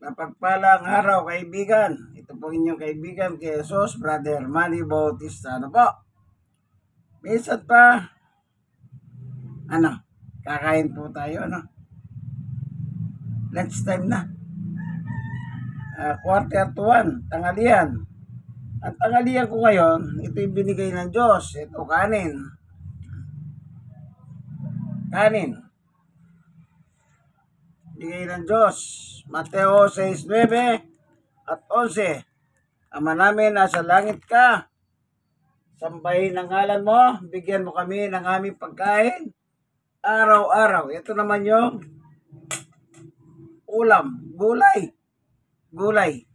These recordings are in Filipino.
Mapagpalang araw, kaibigan. Ito po inyong kaibigan kay Jesus, Brother Manny Bautista. Ano po? Minsan pa, kakain po tayo, lunch time na. Quarter to 1, tanghalian. Ang tanghalian ko ngayon, ito yung binigay ng Diyos. Ito, kanin. Bigay ng Diyos. Mateo 6:9 at 11. Ama namin, nasa langit ka. Sambahin ang ngalan mo. Bigyan mo kami ng aming pagkain. Araw-araw. Ito naman yung ulam. Gulay. Gulay.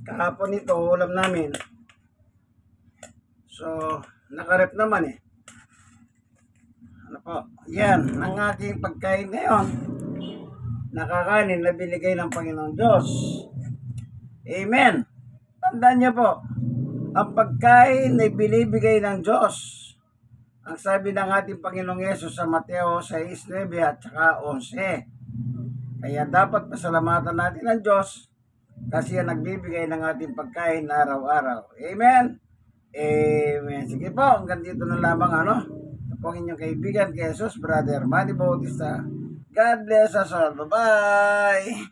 Kahapon ito, ulam namin. So, nakarep naman eh. Ano po? Yan, ang aking pagkain ngayon. Nakakanin na binigay ng Panginoong Diyos. Amen. Tandaan niyo po, ang pagkain ay binibigay ng Diyos. Ang sabi ng ating Panginoong Yesus sa Mateo 6:9 at saka 11. Kaya dapat pasalamatan natin ang Diyos kasi yan nagbibigay ng ating pagkain araw-araw. Amen? Amen. Sige po, hanggang dito na lamang Ito po ang inyong kaibigan kay Jesus, Brother Manny Bautista. God bless us all. Bye-bye!